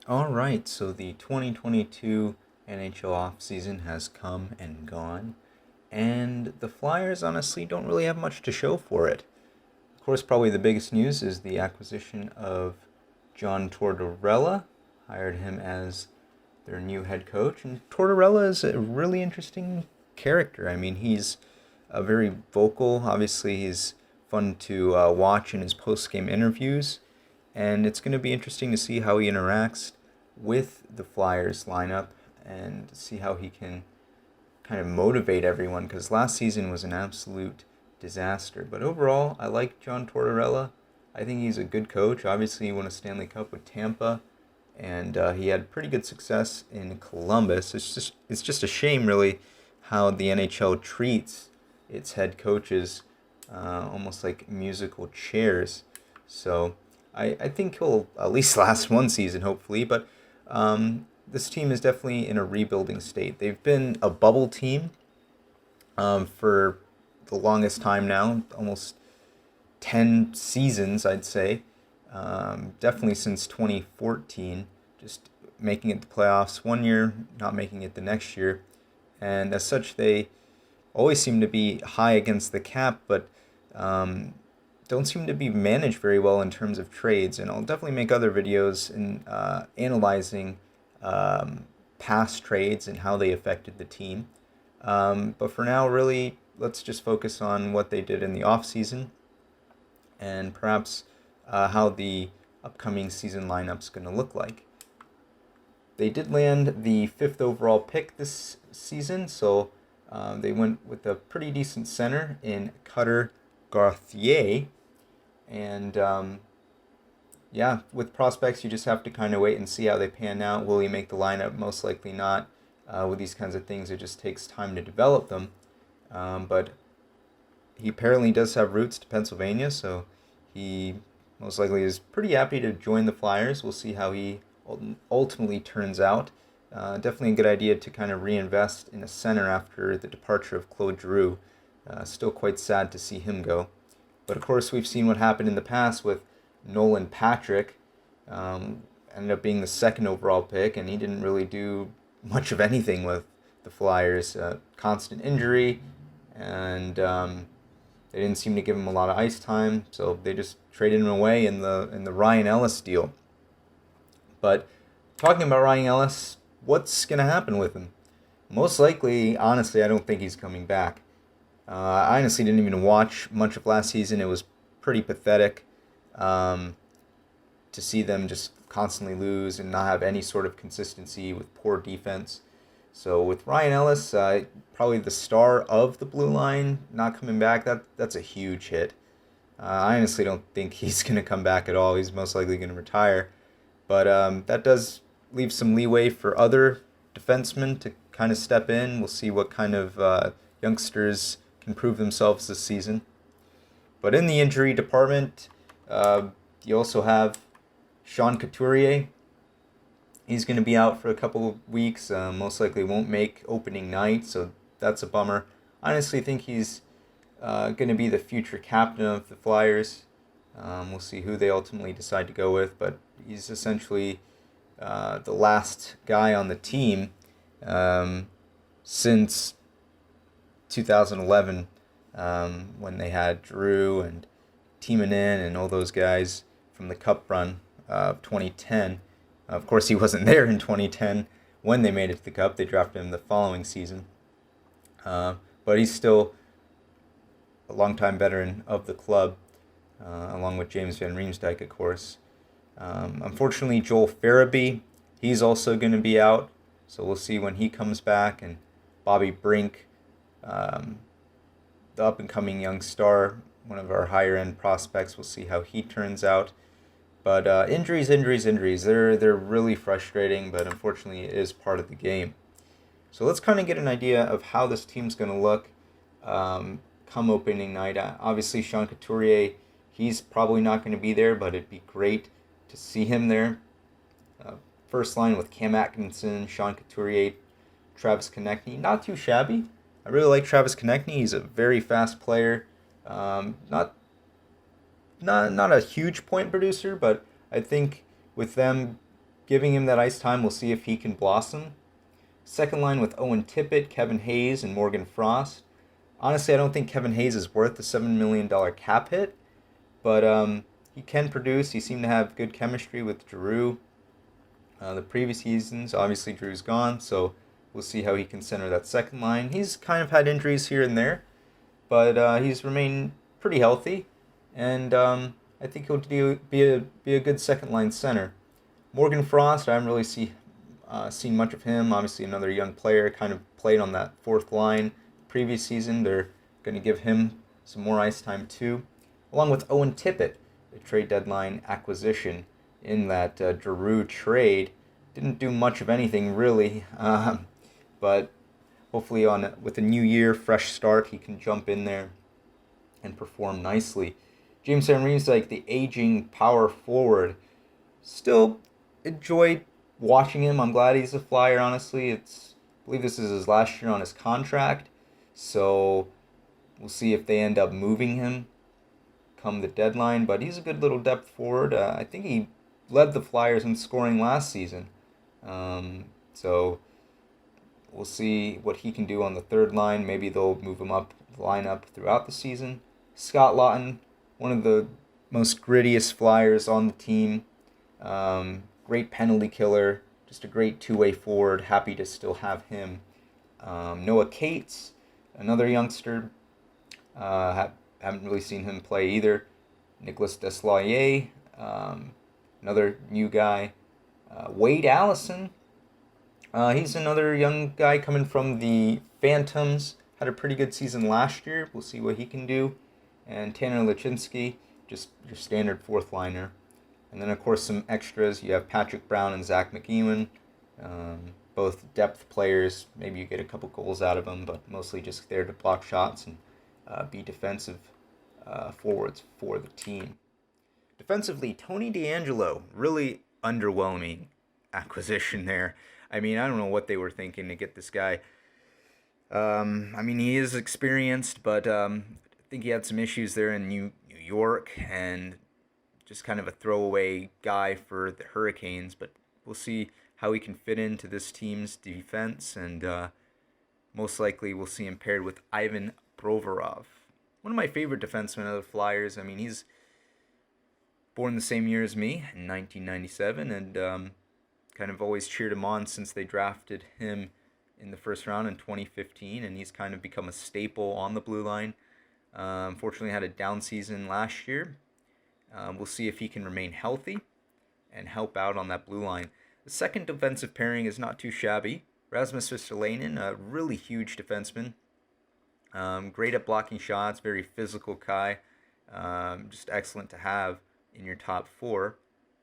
All right, so the 2022 NHL offseason has come and gone, and the Flyers honestly don't really have much to show for it. Of course, probably the biggest news is the acquisition of John Tortorella, hired him as their new head coach, and Tortorella is a really interesting character. I mean, he's very vocal. Obviously, he's fun to watch in his post-game interviews, and it's going to be interesting to see how he interacts with the Flyers lineup and see how he can kind of motivate everyone because last season was an absolute disaster. But overall, I like John Tortorella. I think he's a good coach. Obviously, he won a Stanley Cup with Tampa, and he had pretty good success in Columbus. It's just a shame, really, how the NHL treats its head coaches almost like musical chairs. So I think he'll at least last one season, hopefully. But this team is definitely in a rebuilding state. They've been a bubble team for the longest time now, almost 10 seasons, I'd say. Definitely since 2014, just making it the playoffs one year, not making it the next year. And as such, they always seem to be high against the cap, but um, don't seem to be managed very well in terms of trades. And I'll definitely make other videos in analyzing past trades and how they affected the team. But for now, really, let's just focus on what they did in the offseason and perhaps how the upcoming season lineup's going to look like. They did land the fifth overall pick this season, so they went with a pretty decent center in Cutter Gauthier. And yeah, with prospects, you just have to kind of wait and see how they pan out. Will he make the lineup? Most likely not. With these kinds of things, it just takes time to develop them. But he apparently does have roots to Pennsylvania, so he most likely is pretty happy to join the Flyers. We'll see how he ultimately turns out. Definitely a good idea to kind of reinvest in a center after the departure of Claude Giroux. Still quite sad to see him go. But of course, we've seen what happened in the past with Nolan Patrick. Ended up being the second overall pick, and he didn't really do much of anything with the Flyers. Constant injury, and they didn't seem to give him a lot of ice time, so they just traded him away in the Ryan Ellis deal. But talking about Ryan Ellis, what's going to happen with him? Most likely, honestly, I don't think he's coming back. I honestly didn't even watch much of last season. It was pretty pathetic to see them just constantly lose and not have any sort of consistency with poor defense. So with Ryan Ellis, probably the star of the blue line, not coming back, that's a huge hit. I honestly don't think he's going to come back at all. He's most likely going to retire. But that does leave some leeway for other defensemen to kind of step in. We'll see what kind of youngsters can prove themselves this season. But in the injury department, you also have Sean Couturier. He's going to be out for a couple of weeks. Most likely won't make opening night, so that's a bummer. I honestly think he's going to be the future captain of the Flyers. We'll see who they ultimately decide to go with, but he's essentially the last guy on the team since 2011 when they had Drew and Imminent and all those guys from the Cup run of 2010. Of course, he wasn't there in 2010 when they made it to the Cup. They drafted him the following season. But he's still a longtime veteran of the club, along with James Van Riemsdyk, of course. Unfortunately, Joel Farabee, he's also going to be out. So we'll see when he comes back. And Bobby Brink, the up-and-coming young star, one of our higher-end prospects. We'll see how he turns out. But injuries. They're really frustrating, but unfortunately it is part of the game. So let's kind of get an idea of how this team's going to look come opening night. Obviously, Sean Couturier, he's probably not going to be there, but it'd be great to see him there. First line with Cam Atkinson, Sean Couturier, Travis Konechny. Not too shabby. I really like Travis Konechny. He's a very fast player. Not a huge point producer, but I think with them giving him that ice time. We'll see if he can blossom. Second line with Owen Tippett, Kevin Hayes, and Morgan Frost. Honestly, I don't think Kevin Hayes is worth the $7 million cap hit, but he can produce. He seemed to have good chemistry with Giroux. The previous seasons, obviously Drew's gone, so we'll see how he can center that second line. He's kind of had injuries here and there, but he's remained pretty healthy, and I think he'll be a good second line center. Morgan Frost, I haven't really seen much of him. Obviously, another young player, kind of played on that fourth line previous season. They're going to give him some more ice time too, along with Owen Tippett, the trade deadline acquisition in that Giroux trade. Didn't do much of anything really, but hopefully with a new year, fresh start, he can jump in there and perform nicely. James Henry's like the aging power forward. Still enjoyed watching him. I'm glad he's a Flyer, honestly. I believe this is his last year on his contract, so we'll see if they end up moving him come the deadline, but he's a good little depth forward. I think he led the Flyers in scoring last season. So we'll see what he can do on the third line. Maybe they'll move him up the lineup throughout the season. Scott Lawton, one of the most grittiest Flyers on the team. Great penalty killer. Just a great two-way forward. Happy to still have him. Noah Cates, another youngster. Haven't really seen him play either. Nicholas Deslauriers, another new guy. Wade Allison, he's another young guy coming from the Phantoms. Had a pretty good season last year. We'll see what he can do. And Tanner Lachinsky, just your standard fourth liner. And then, of course, some extras. You have Patrick Braun and Zach McEwen, both depth players. Maybe you get a couple goals out of them, but mostly just there to block shots and be defensive forwards for the team. Defensively, Tony DeAngelo, really underwhelming acquisition there. I mean, I don't know what they were thinking to get this guy. I mean, he is experienced, but I think he had some issues there in New York and just kind of a throwaway guy for the Hurricanes. But we'll see how he can fit into this team's defense, and most likely we'll see him paired with Ivan Provorov. One of my favorite defensemen of the Flyers. I mean, he's born the same year as me, in 1997, and kind of always cheered him on since they drafted him in the first round in 2015, and he's kind of become a staple on the blue line. Unfortunately, had a down season last year. We'll see if he can remain healthy and help out on that blue line. The second defensive pairing is not too shabby. Rasmus Ristolainen, a really huge defenseman. Great at blocking shots, very physical guy. Just excellent to have in your top four.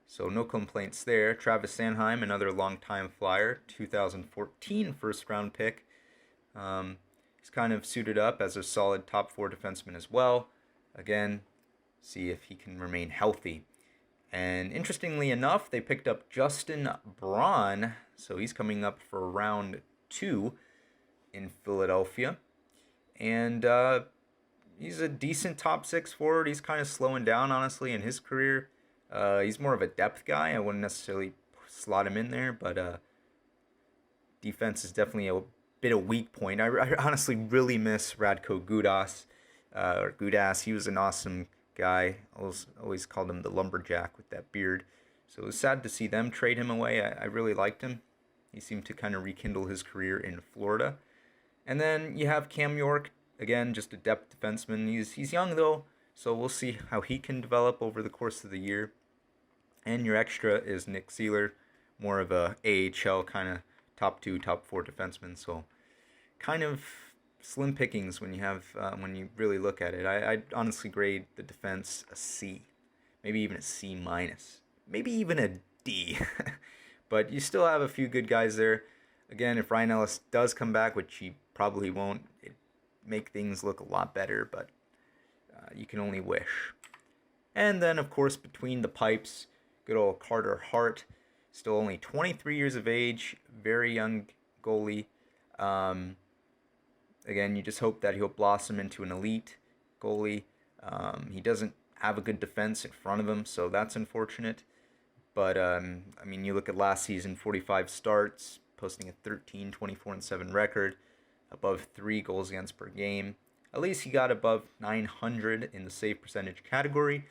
So no complaints there. Travis Sanheim, another longtime Flyer, 2014 first round pick. He's kind of suited up as a solid top four defenseman as well. Again, see if he can remain healthy. And interestingly enough, they picked up Justin Braun, so he's coming up for round 2 in Philadelphia. And he's a decent top 6 forward. He's kind of slowing down, honestly, in his career. He's more of a depth guy. I wouldn't necessarily slot him in there, but defense is definitely a bit of weak point. I honestly really miss Radko Gudas. Gudas, he was an awesome guy. I always called him the lumberjack with that beard. So it was sad to see them trade him away. I really liked him. He seemed to kind of rekindle his career in Florida. And then you have Cam York, again, just a depth defenseman. He's young, though, so we'll see how he can develop over the course of the year. And your extra is Nick Seeler, more of a AHL kind of top 2, top 4 defenseman. So kind of slim pickings when when you really look at it. I'd honestly grade the defense a C, maybe even a C minus, maybe even a D. But you still have a few good guys there. Again, if Ryan Ellis does come back, which he probably won't, it'd make things look a lot better, but you can only wish. And then, of course, between the pipes, good old Carter Hart, still only 23 years of age, very young goalie. Again, you just hope that he'll blossom into an elite goalie. He doesn't have a good defense in front of him, so that's unfortunate. But, I mean, you look at last season, 45 starts, posting a 13, 24, and 7 record, above 3 goals against per game. At least he got above 900 in the save percentage category.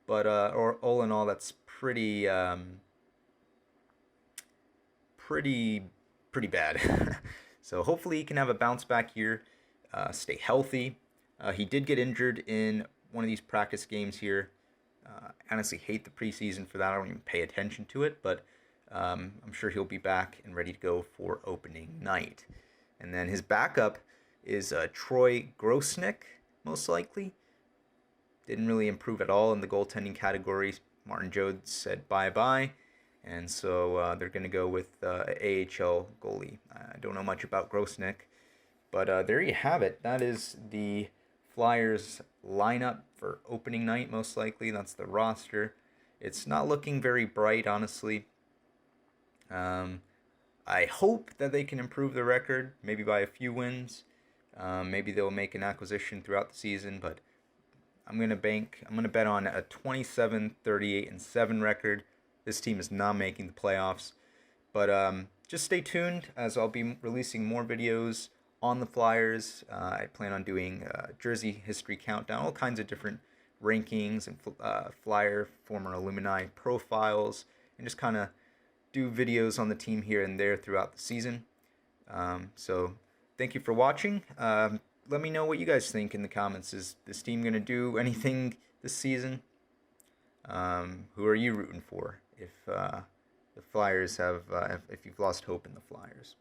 But all in all, that's pretty bad. So hopefully he can have a bounce back here, stay healthy. He did get injured in one of these practice games here. I honestly hate the preseason for that. I don't even pay attention to it, but I'm sure he'll be back and ready to go for opening night. And then his backup is Troy Grossnick, most likely. Didn't really improve at all in the goaltending categories. Martin Jones said bye-bye. And so they're going to go with AHL goalie. I don't know much about Grossnick. But there you have it. That is the Flyers lineup for opening night, most likely. That's the roster. It's not looking very bright, honestly. I hope that they can improve the record, maybe by a few wins. Maybe they'll make an acquisition throughout the season, but I'm going to bet on a 27, 38, and 7 record. This team is not making the playoffs. But just stay tuned, as I'll be releasing more videos on the Flyers. I plan on doing jersey history countdown, all kinds of different rankings and Flyer former alumni profiles, and just kind of do videos on the team here and there throughout the season. So thank you for watching. Let me know what you guys think in the comments. Is this team going to do anything this season? Who are you rooting for if the Flyers if you've lost hope in the Flyers?